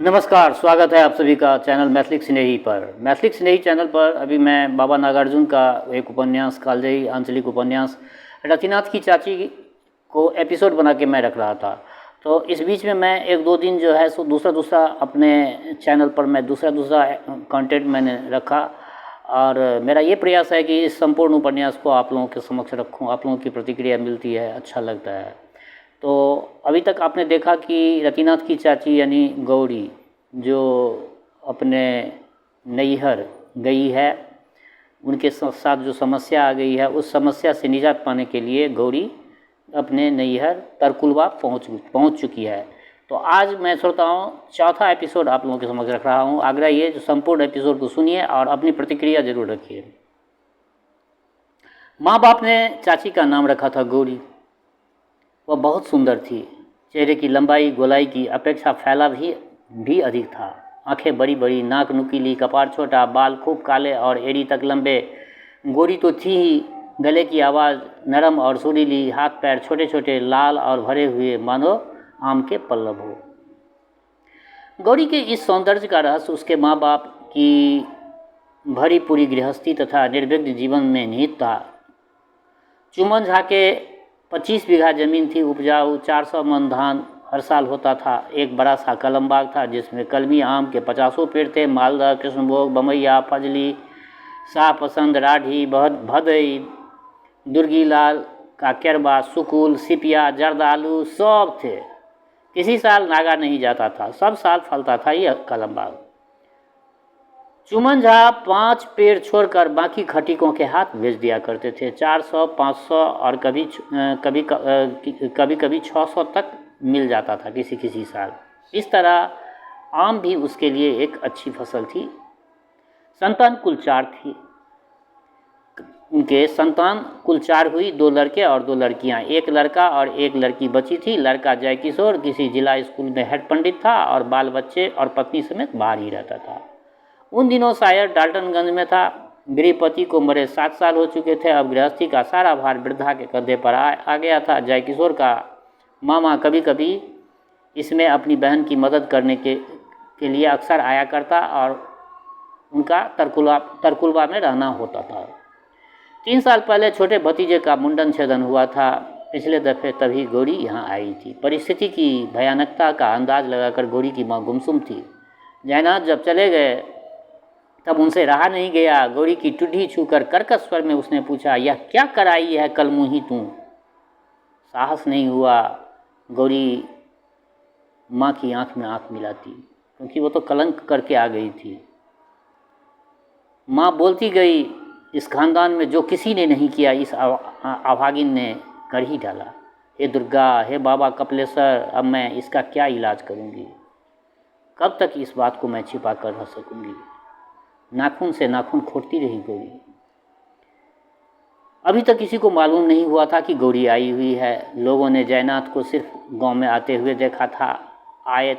नमस्कार, स्वागत है आप सभी का चैनल मैथिलिक स्नेही पर। मैथिलिक स्नेही चैनल पर अभी मैं बाबा नागार्जुन का एक उपन्यास कालजयी आंचलिक उपन्यास रतिनाथ की चाची को एपिसोड बना के मैं रख रहा था। तो इस बीच में मैं एक दो दिन जो है सो दूसरा अपने चैनल पर मैं दूसरा कंटेंट मैंने रखा और मेरा ये प्रयास है कि इस संपूर्ण उपन्यास को आप लोगों के समक्ष रखूँ। आप लोगों की प्रतिक्रिया मिलती है, अच्छा लगता है। तो अभी तक आपने देखा कि रतिनाथ की चाची यानी गौरी जो अपने नैहर गई है, उनके साथ जो समस्या आ गई है उस समस्या से निजात पाने के लिए गौरी अपने नैहर तरकुलवा पहुंच चुकी है। तो आज मैं सोचता हूँ चौथा एपिसोड आप लोगों के समक्ष रख रहा हूँ। आग्रह ये जो संपूर्ण एपिसोड को सुनिए और अपनी प्रतिक्रिया जरूर रखिए। माँ बाप ने चाची का नाम रखा था गौरी। वह बहुत सुंदर थी। चेहरे की लंबाई गोलाई की अपेक्षा फैलाव भी अधिक था। आंखें बड़ी बड़ी, नाक नुकीली, कपार छोटा, बाल खूब काले और एड़ी तक लंबे। गोरी तो थी ही, गले की आवाज़ नरम और सुरीली, हाथ पैर छोटे छोटे, लाल और भरे हुए, मानो आम के पल्लव हो। गौरी के इस सौंदर्य का रहस्य उसके माँ बाप की भरी पूरी गृहस्थी तथा निर्विघ्न जीवन में निहित था। चुमन झा के 25 बीघा जमीन थी उपजाऊ, 400 मन धान हर साल होता था। एक बड़ा सा कलम बाग था जिसमें कलमी आम के 50 पेड़ थे। मालदा, कृष्णभोग, बमैया, फजली, शाहपसंद, राढ़ी, भदई, दुर्गीलाल, काकेरबा, सुकुल, सिपिया, जर्दालू सब थे। किसी साल नागा नहीं जाता था, सब साल फलता था यह कलम बाग। चुमन झा 5 पेड़ छोड़कर बाकी खटीकों के हाथ भेज दिया करते थे। 400, 500 और कभी 600 तक मिल जाता था किसी साल। इस तरह आम भी उसके लिए एक अच्छी फसल थी। संतान कुल 4 थी। उनके संतान कुल 4 हुई, 2 लड़के और 2 लड़कियां। एक लड़का और एक लड़की बची थी। लड़का जय किशोर किसी जिला स्कूल में हेड पंडित था और बाल बच्चे और पत्नी समेत बाहर ही रहता था। उन दिनों शायद डाल्टनगंज में था। गृहपति को मरे 7 साल हो चुके थे। अब गृहस्थी का सारा भार वृद्धा के कंधे पर आ गया था। जय किशोर का मामा कभी कभी इसमें अपनी बहन की मदद करने के लिए अक्सर आया करता और उनका तरकुलवा में रहना होता था। 3 साल पहले छोटे भतीजे का मुंडन छेदन हुआ था। पिछले दफे तभी गौरी यहाँ आई थी। परिस्थिति की भयानकता का अंदाज लगाकर गौरी की माँ गुमसुम थी। जयनाथ जब चले गए तब उनसे रहा नहीं गया। गौरी की टुड्डी छूकर कर्कश स्वर में उसने पूछा, यह क्या कराई है कल मुही तू? साहस नहीं हुआ गौरी माँ की आंख में आंख मिलाती, क्योंकि वो तो कलंक करके आ गई थी। माँ बोलती गई, इस खानदान में जो किसी ने नहीं किया इस अभागिन ने कर ही डाला। हे दुर्गा, हे बाबा कपिलेश्वर, अब मैं इसका क्या इलाज करूँगी? कब तक इस बात को मैं छिपा कर रह सकूँगी? नाखून से नाखून खोदती रही गौरी। अभी तक किसी को मालूम नहीं हुआ था कि गौरी आई हुई है। लोगों ने जयनाथ को सिर्फ गांव में आते हुए देखा था। आए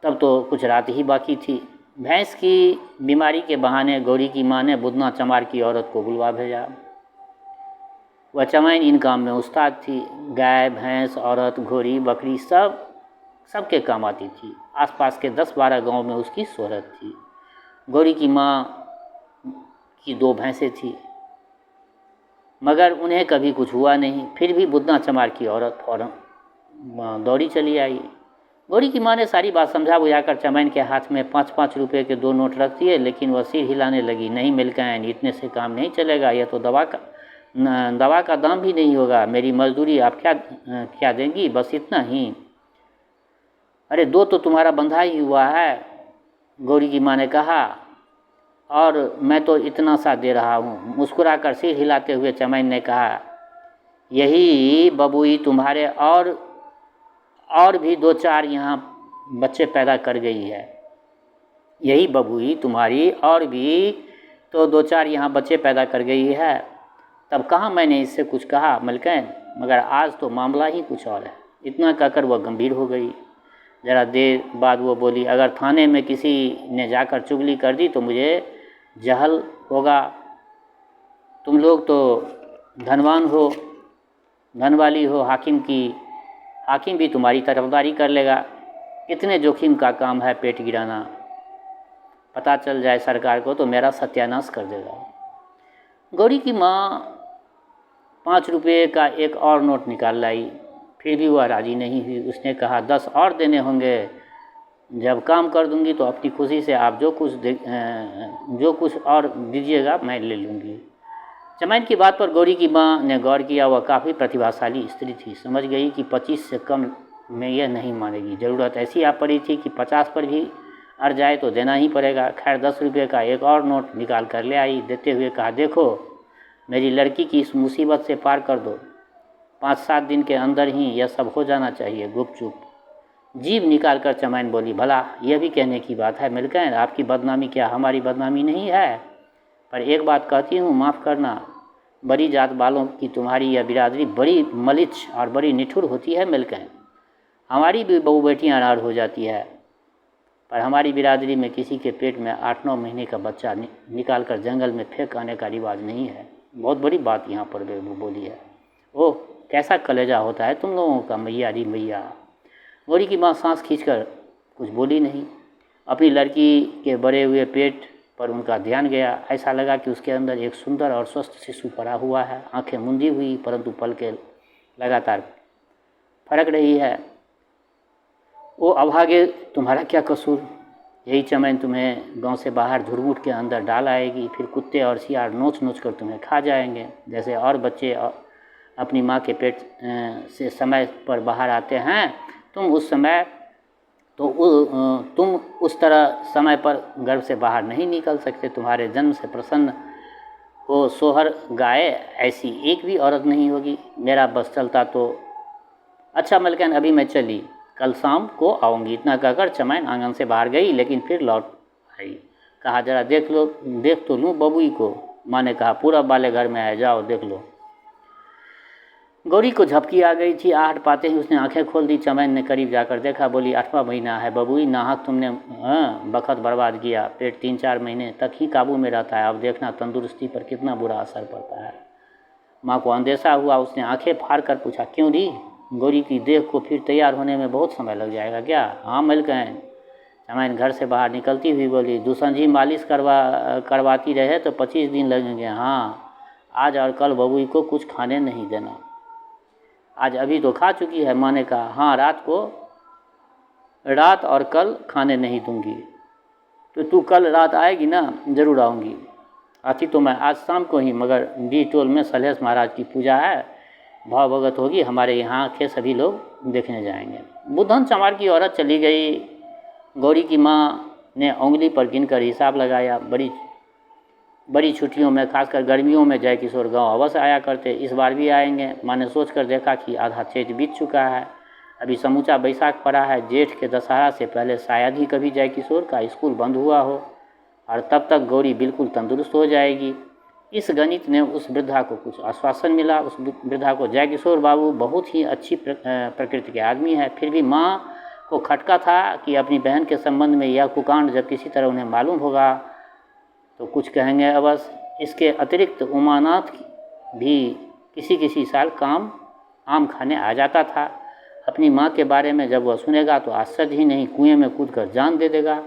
तब तो कुछ रात ही बाकी थी। भैंस की बीमारी के बहाने गौरी की माँ ने बुधना चमार की औरत को बुलवा भेजा। वह चमाइन इन काम में उस्ताद थी। गाय, भैंस, औरत, घोड़ी, बकरी सबके काम आती थी। आसपास के 10-12 गांव में उसकी शोहरत थी। गौरी की माँ की 2 भैंसें थी, मगर उन्हें कभी कुछ हुआ नहीं। फिर भी बुधना चमार की औरत फौरन दौड़ी चली आई। गौरी की माँ ने सारी बात समझा बुझाकर चमाइन के हाथ में 5-5 रुपये के 2 नोट रख दिए, लेकिन वह सिर हिलाने लगी। नहीं मिलकाइन, इतने से काम नहीं चलेगा। यह तो दवा का दाम भी नहीं होगा। मेरी मजदूरी आप क्या देंगी? बस इतना ही। अरे 2 तो तुम्हारा बंधा ही हुआ है, गौरी की माँ ने कहा, और मैं तो इतना सा दे रहा हूँ। मुस्कुराकर सिर हिलाते हुए चमाइन ने कहा, यही बबुई तुम्हारे और भी 2-4 यहाँ बच्चे पैदा कर गई है। यही बबुई तुम्हारी और भी तो 2-4 यहाँ बच्चे पैदा कर गई है। तब कहाँ मैंने इससे कुछ कहा मलकैन, मगर आज तो मामला ही कुछ और है। इतना कहकर वह गंभीर हो गई। ज़रा देर बाद वो बोली, अगर थाने में किसी ने जाकर चुगली कर दी तो मुझे जहल होगा। तुम लोग तो धनवान हो, धनवाली हो, हाकिम भी तुम्हारी तरफदारी कर लेगा। इतने जोखिम का काम है पेट गिराना, पता चल जाए सरकार को तो मेरा सत्यानाश कर देगा। गौरी की माँ 5 रुपये का एक और नोट निकाल लाई, फिर भी वह राजी नहीं हुई। उसने कहा 10 और देने होंगे, जब काम कर दूंगी तो अपनी खुशी से आप जो कुछ और दीजिएगा मैं ले लूँगी। चमैन की बात पर गौरी की माँ ने गौर किया। वह काफ़ी प्रतिभाशाली स्त्री थी, समझ गई कि 25 से कम में यह नहीं मानेगी। ज़रूरत ऐसी आ पड़ी थी कि 50 पर भी अड़ जाए तो देना ही पड़ेगा। खैर 10 रुपये का एक और नोट निकाल कर ले आई। देते हुए कहा, देखो मेरी लड़की की इस मुसीबत से पार कर दो, 5-7 दिन के अंदर ही यह सब हो जाना चाहिए। गुपचुप जीभ निकाल कर चमैन बोली, भला यह भी कहने की बात है मिलकर, आपकी बदनामी क्या हमारी बदनामी नहीं है? पर एक बात कहती हूँ, माफ़ करना, बड़ी जात वालों की तुम्हारी यह बिरादरी बड़ी मलिच्छ और बड़ी निठुर होती है मिलकर। हमारी भी बहू बेटियाँ अनार हो जाती है, पर हमारी बिरादरी में किसी के पेट में 8-9 महीने का बच्चा निकाल कर जंगल में फेंक आने का रिवाज नहीं है। बहुत बड़ी बात यहाँ पर वो बोली है। ओह कैसा कलेजा होता है तुम लोगों का, मैया री मैया। गौरी की माँ सांस खींचकर कुछ बोली नहीं। अपनी लड़की के बड़े हुए पेट पर उनका ध्यान गया। ऐसा लगा कि उसके अंदर एक सुंदर और स्वस्थ शिशु पड़ा हुआ है। आंखें मुंदी हुई परंतु पलकें लगातार फरक रही है। ओ अभागे, तुम्हारा क्या कसूर? यही चमैन तुम्हें गांव से बाहर झुरमुट के अंदर डाल आएगी, फिर कुत्ते और सियार नोच नोच कर तुम्हें खा जाएंगे। जैसे और बच्चे अपनी माँ के पेट से समय पर बाहर आते हैं, तुम उस तरह समय पर गर्भ से बाहर नहीं निकल सकते। तुम्हारे जन्म से प्रसन्न हो सोहर गाए ऐसी एक भी औरत नहीं होगी। मेरा बस चलता तो अच्छा मलकन, अभी मैं चली, कल शाम को आऊँगी। इतना कहकर चमैन आंगन से बाहर गई, लेकिन फिर लौट आई। कहा, जरा देख तो लूँ बबुई को। माँ ने कहा, पूरब वाले घर में है, जाओ देख लो। गौरी को झपकी आ गई थी। आहट पाते ही उसने आंखें खोल दी। चमैन ने करीब जाकर देखा, बोली, 8वां महीना है बबुई, नाहक तुमने वक्त बर्बाद किया। पेट 3-4 महीने तक ही काबू में रहता है, अब देखना तंदुरुस्ती पर कितना बुरा असर पड़ता है। माँ को अंदेशा हुआ। उसने आंखें फाड़ कर पूछा, क्यों दी? गौरी की देह को फिर तैयार होने में बहुत समय लग जाएगा क्या? हाँ मलकन। चमैन घर से बाहर निकलती हुई बोली, दूसंजी मालिश करवाती रहे तो 25 दिन लगेंगे। हाँ, आज और कल बबुई को कुछ खाने नहीं देना। आज अभी तो खा चुकी है। माँ ने कहा, हाँ रात और कल खाने नहीं दूंगी। तो तू कल रात आएगी ना? जरूर आऊँगी। आती तो मैं आज शाम को ही, मगर डी टोल में सलहेश महाराज की पूजा है, भाव भगत होगी, हमारे यहाँ के सभी लोग देखने जाएंगे। बुधन चमार की औरत चली गई। गौरी की माँ ने उंगली पर गिनकर हिसाब लगाया। बड़ी छुट्टियों में, खासकर गर्मियों में, जय किशोर गांव अवश्य आया करते। इस बार भी आएंगे। माँ ने सोच कर देखा कि आधा चैत बीत चुका है, अभी समूचा बैसाख पड़ा है। जेठ के दशहरा से पहले शायद ही कभी जय किशोर का स्कूल बंद हुआ हो, और तब तक गौरी बिल्कुल तंदुरुस्त हो जाएगी। इस गणित ने उस वृद्धा को कुछ आश्वासन मिला। उस वृद्धा को जय किशोर बाबू बहुत ही अच्छी प्रकृति के आदमी है, फिर भी माँ को खटका था कि अपनी बहन के संबंध में यह कुकांड जब किसी तरह उन्हें मालूम होगा तो कुछ कहेंगे अवश्य। इसके अतिरिक्त उमानाथ भी किसी साल आम खाने आ जाता था। अपनी माँ के बारे में जब वह सुनेगा तो आश्चर्य ही नहीं, कुएं में कूदकर जान दे देगा।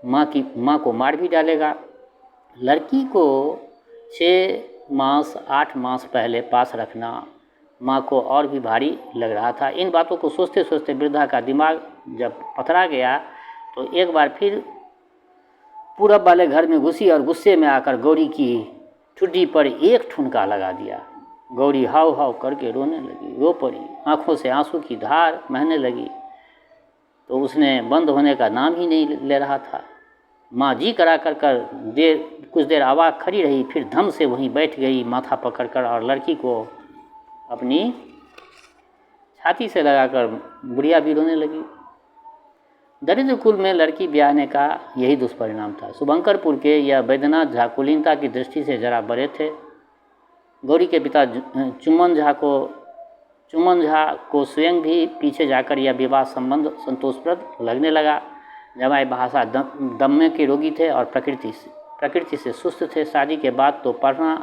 माँ को मार भी डालेगा। लड़की को 6-8 मास पहले पास रखना माँ को और भी भारी लग रहा था। इन बातों को सोचते सोचते वृद्धा का दिमाग जब पथरा गया तो एक बार फिर पूरब वाले घर में घुसी और गुस्से में आकर गौरी की ठुड्डी पर एक ठुनका लगा दिया। गौरी हाव हाव करके रोने लगी, रो पड़ी। आंखों से आंसू की धार बहने लगी तो उसने बंद होने का नाम ही नहीं ले रहा था। माँ जी करा कर कुछ देर आवाज़ खड़ी रही, फिर धम से वहीं बैठ गई माथा पकड़कर, और लड़की को अपनी छाती से लगाकर बुढ़िया भी रोने लगी। दरिद्र कुल में लड़की ब्याहने का यही दुष्परिणाम था। शुभंकरपुर के यह वैद्यनाथ झा कुलीनता की दृष्टि से जरा बड़े थे। गौरी के पिता चुम्मन झा को स्वयं भी पीछे जाकर यह विवाह संबंध संतोषप्रद लगने लगा। जमाई बहासा दम्मे के रोगी थे और प्रकृति से सुस्त थे। शादी के बाद तो पढ़ना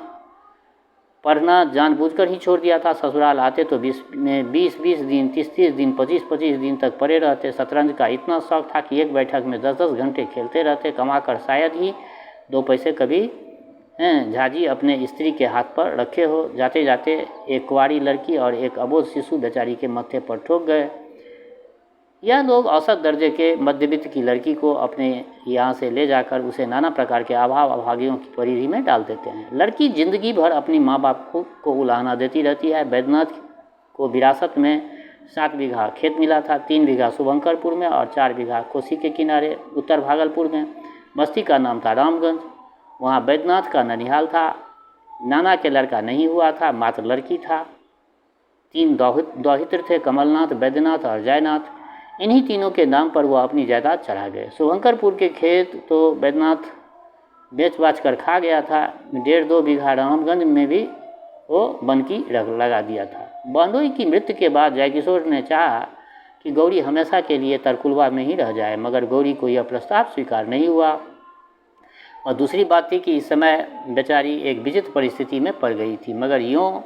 पढ़ना जानबूझकर ही छोड़ दिया था। ससुराल आते तो 20 दिन, 30 दिन, 25 दिन तक पड़े रहते। शतरंज का इतना शौक था कि एक बैठक में 10 घंटे खेलते रहते। कमाकर शायद ही 2 पैसे कभी झाजी अपने स्त्री के हाथ पर रखे हो। जाते जाते एक कुंवारी लड़की और एक अबोध शिशु बेचारी के मत्थे पर ठोक गए। यह लोग औसत दर्जे के मध्यवित्त की लड़की को अपने यहाँ से ले जाकर उसे नाना प्रकार के अभाव अभागियों की परिधि में डाल देते हैं। लड़की जिंदगी भर अपनी माँ बाप को उलाहना देती रहती है। बैद्यनाथ को विरासत में 7 बीघा खेत मिला था, 3 बीघा शुभंकरपुर में और 4 बीघा कोसी के किनारे उत्तर भागलपुर में। बस्ती का नाम था रामगंज। वहाँ बैद्यनाथ का ननिहाल था। नाना के लड़का नहीं हुआ था, मात्र लड़की था। 3 दौहित्र थे, कमलनाथ, बैद्यनाथ और जयनाथ। इन्हीं तीनों के नाम पर वह अपनी जायदाद चढ़ा गए। शुभंकरपुर के खेत तो बैद्यनाथ बेच बाच कर खा गया था। 1.5-2 बीघा रामगंज में भी वो बनकी लगा दिया था। बंदोई की मृत्यु के बाद जयकिशोर ने चाहा कि गौरी हमेशा के लिए तरकुलवा में ही रह जाए, मगर गौरी को यह प्रस्ताव स्वीकार नहीं हुआ। और दूसरी बात थी कि इस समय बेचारी एक विचित्र परिस्थिति में पड़ गई थी, मगर यूँ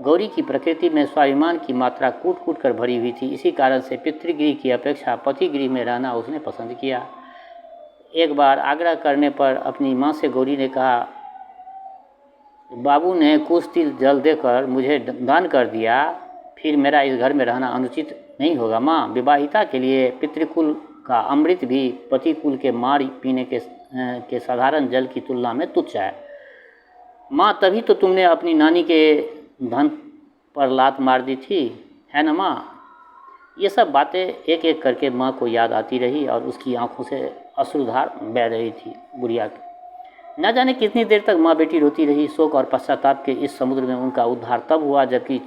गौरी की प्रकृति में स्वाभिमान की मात्रा कूट कूट कर भरी हुई थी। इसी कारण से पितृगृह की अपेक्षा पतिगृह में रहना उसने पसंद किया। एक बार आग्रह करने पर अपनी माँ से गौरी ने कहा, बाबू ने कुछ तिल जल देकर मुझे दान कर दिया, फिर मेरा इस घर में रहना अनुचित नहीं होगा माँ। विवाहिता के लिए पितृकुल का अमृत भी पतिकुल के मार पीने के साधारण जल की तुलना में तुच्छ है। माँ, तभी तो तुमने अपनी नानी के धन पर लात मार दी थी, है ना माँ? ये सब बातें एक एक करके माँ को याद आती रही और उसकी आंखों से अश्रुधार बह रही थी। बुढ़िया न जाने कितनी देर तक माँ बेटी रोती रही। शोक और पश्चाताप के इस समुद्र में उनका उद्धार तब हुआ जबकि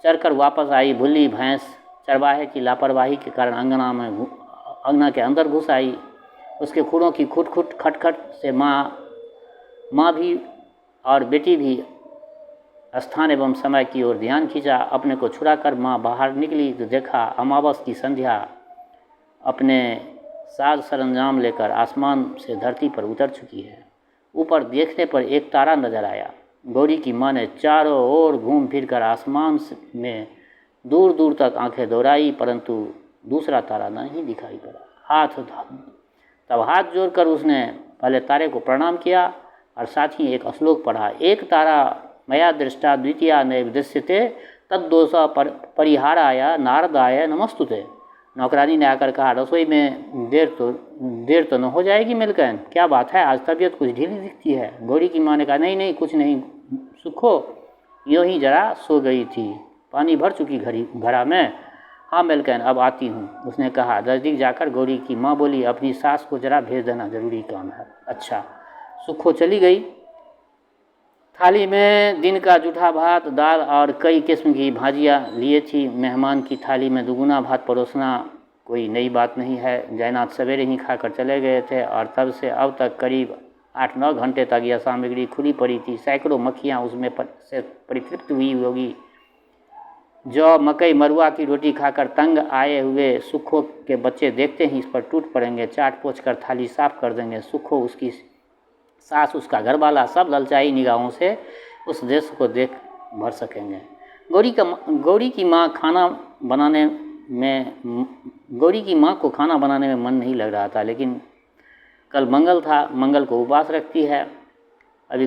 चरकर वापस आई भुल्ली भैंस चरवाहे की लापरवाही के कारण अंगना के अंदर घुस आई। उसके खुरों की खुट खुट खटखट से माँ भी और बेटी भी स्थान एवं समय की ओर ध्यान खींचा। अपने को छुड़ाकर माँ बाहर निकली तो देखा अमावस की संध्या अपने साज सरंजाम लेकर आसमान से धरती पर उतर चुकी है। ऊपर देखने पर एक तारा नजर आया। गौरी की माँ ने चारों ओर घूम फिर कर आसमान में दूर दूर तक आंखें दौड़ाई, परंतु दूसरा तारा नहीं दिखाई पड़ा। तब हाथ जोड़कर उसने पहले तारे को प्रणाम किया और साथ ही एक श्लोक पढ़ा। एक तारा मया दृष्टा द्वितीया नैव दृश्यते तद्दोषा परिहाराय नारदाय नमस्तुते। नौकरानी ने आकर कहा, रसोई में देर तो न हो जाएगी मिलकर? क्या बात है, आज तबीयत कुछ ढीली दिखती है। गौरी की माँ ने कहा, नहीं कुछ नहीं सुखो, यूँ ही जरा सो गई थी, पानी भर चुकी घड़ा में। हाँ मिलकर अब आती हूँ, उसने कहा। नजदीक जाकर गौरी की माँ बोली, अपनी सास को जरा भेज देना, जरूरी काम है। अच्छा। सुखो चली गई। थाली में दिन का जूठा भात, दाल और कई किस्म की भाजियाँ लिए थी। मेहमान की थाली में दुगुना भात परोसना कोई नई बात नहीं है। जयनाथ सवेरे ही खाकर चले गए थे और तब से अब तक करीब 8-9 घंटे तक यह सामग्री खुली पड़ी थी। सैकड़ों मक्खियाँ उसमें से परितृप्त हुई होगी। जौ, मकई, मरुआ की रोटी खाकर तंग आए हुए सुखो के बच्चे देखते ही इस पर टूट पड़ेंगे, चाट पोछ कर थाली साफ कर देंगे। सुखो, उसकी सास, उसका घरवाला सब ललचाई निगाहों से उस दृश्य को देख भर सकेंगे। गौरी की माँ को खाना बनाने में मन नहीं लग रहा था, लेकिन कल मंगल था, मंगल को उपवास रखती है। अभी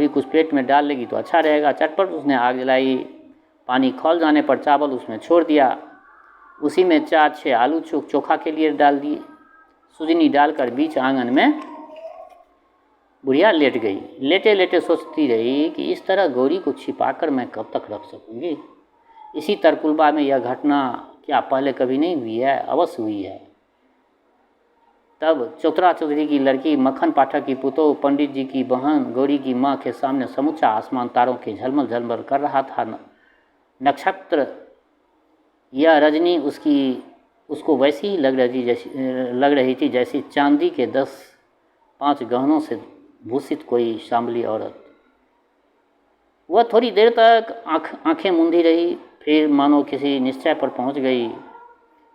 कुछ पेट में डाल लेगी तो अच्छा रहेगा। चटपट उसने आग जलाई। पानी खौल जाने पर चावल उसमें छोड़ दिया। उसी में 4-6 आलू चोखा के लिए डाल दिए। सुजनी डालकर बीच आंगन में बुढ़िया लेट गई। लेटे लेटे सोचती रही कि इस तरह गौरी को छिपाकर मैं कब तक रख सकूंगी। इसी तरकुलबा में यह घटना क्या पहले कभी नहीं हुई है? अवश्य हुई है। तब चौधरा चौधरी की लड़की, मक्खन पाठक की पुतोह, पंडित जी की बहन गौरी की माँ के सामने समूचा आसमान तारों के झलमल झलमल कर रहा था। नक्षत्र यह रजनी उसको वैसी ही लग रही थी जैसी चांदी के 10-5 गहनों से भूषित कोई शामली औरत। वह थोड़ी देर तक आंखें मूंदी रही, फिर मानो किसी निश्चय पर पहुंच गई।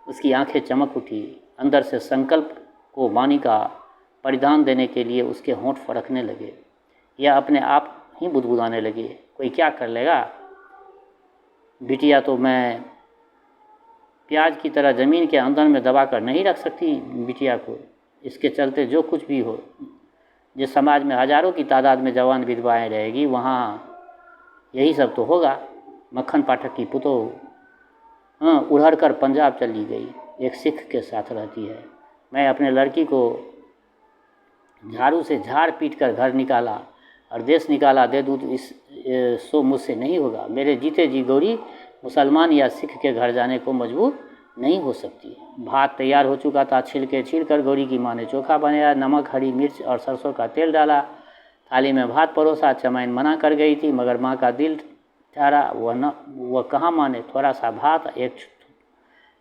उसकी आंखें चमक उठी। अंदर से संकल्प को वाणी का परिधान देने के लिए उसके होंठ फड़कने लगे। यह अपने आप ही बुदबुदाने लगे। कोई क्या कर लेगा, बिटिया तो मैं प्याज की तरह ज़मीन के अंदर में दबा कर नहीं रख सकती बिटिया को। इसके चलते जो कुछ भी हो, जिस समाज में हज़ारों की तादाद में जवान विधवाएँ रहेगी, वहाँ यही सब तो होगा। मक्खन पाठक की पुतोह उड़हर कर पंजाब चली गई, एक सिख के साथ रहती है। मैं अपने लड़की को झाड़ू से झाड़ पीट कर घर निकाला और देश निकाला, दे दूँ सो मुझसे नहीं होगा। मेरे जीते जी गौरी मुसलमान या सिख के घर जाने को मजबूर नहीं हो सकती। भात तैयार हो चुका था। छील कर गौरी की माँ ने चोखा बनाया, नमक, हरी मिर्च और सरसों का तेल डाला, थाली में भात परोसा। चमैन मना कर गई थी, मगर माँ का दिल ठहरा। वह कहाँ माने। थोड़ा सा भात एक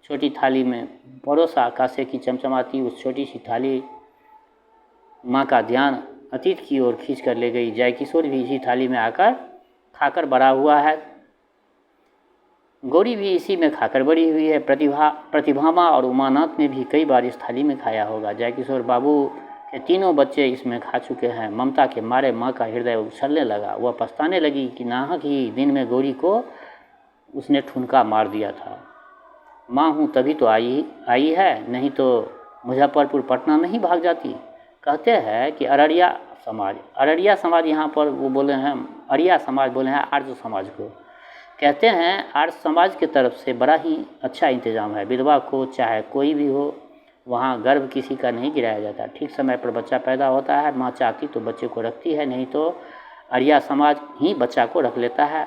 छोटी थाली में परोसा। कांसे की चमचमाती उस छोटी सी थाली माँ का ध्यान अतीत की ओर खींच कर ले गई। जय किशोर भी इसी थाली में आकर खाकर बड़ा हुआ है, गौरी भी इसी में खाकर बड़ी हुई है। प्रतिभामा और उमानाथ ने भी कई बार इस थाली में खाया होगा। जय किशोर बाबू के तीनों बच्चे इसमें खा चुके हैं। ममता के मारे माँ का हृदय उछलने लगा। वह पछताने लगी कि नाहक ही दिन में गौरी को उसने ठुनका मार दिया था। माँ हूँ तभी तो आई है, नहीं तो मुजफ्फरपुर पटना नहीं भाग जाती। कहते हैं कि अररिया समाज यहाँ पर वो बोले हैं, अरिया समाज बोले हैं आर्य समाज को। कहते हैं आर्य समाज की तरफ से बड़ा ही अच्छा इंतज़ाम है। विधवा को चाहे कोई भी हो, वहाँ गर्भ किसी का नहीं गिराया जाता। ठीक समय पर बच्चा पैदा होता है, माँ चाहती तो बच्चे को रखती है, नहीं तो अरिया समाज ही बच्चा को रख लेता है।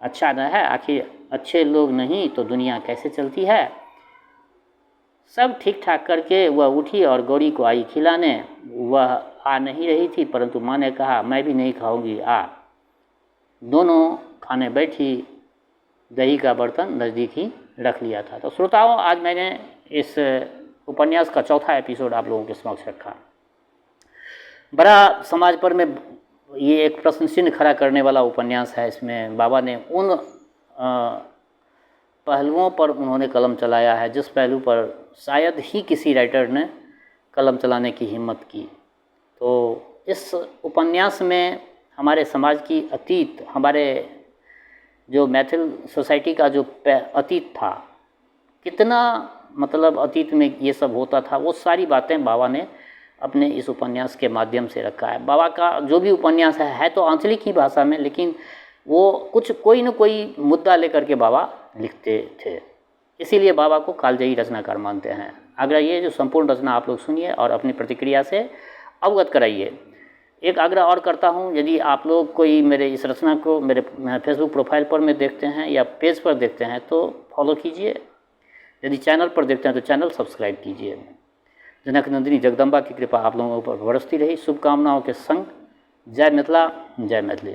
अच्छा न है, आखिर अच्छे लोग नहीं तो दुनिया कैसे चलती है। सब ठीक ठाक करके वह उठी और गौरी को आई खिलाने। वह आ नहीं रही थी, परंतु माँ ने कहा मैं भी नहीं खाऊंगी, आ। दोनों खाने बैठी। दही का बर्तन नज़दीक ही रख लिया था। तो श्रोताओं, आज मैंने इस उपन्यास का चौथा एपिसोड आप लोगों के समक्ष रखा। बड़ा समाज पर में ये एक प्रश्न चिन्ह खड़ा करने वाला उपन्यास है। इसमें बाबा ने उन पहलुओं पर उन्होंने कलम चलाया है जिस पहलू पर शायद ही किसी राइटर ने कलम चलाने की हिम्मत की। तो इस उपन्यास में हमारे समाज की अतीत, हमारे जो मैथिल सोसाइटी का जो अतीत था, कितना मतलब अतीत में ये सब होता था, वो सारी बातें बाबा ने अपने इस उपन्यास के माध्यम से रखा है। बाबा का जो भी उपन्यास है तो आंचलिक ही भाषा में, लेकिन वो कोई न कोई मुद्दा लेकर के बाबा लिखते थे। इसीलिए बाबा को कालजयी रचनाकार मानते हैं। आग्रह ये जो संपूर्ण रचना आप लोग सुनिए और अपनी प्रतिक्रिया से अवगत कराइए। एक आग्रह और करता हूँ, यदि आप लोग कोई मेरे इस रचना को मेरे फेसबुक प्रोफाइल पर में देखते हैं या पेज पर देखते हैं तो फॉलो कीजिए। यदि चैनल पर देखते हैं तो चैनल सब्सक्राइब कीजिए। जनक नंदिनी जगदम्बा की कृपा आप लोगों पर बरसती रही। शुभकामनाओं के संग जय मिथिला, जय मैथिली।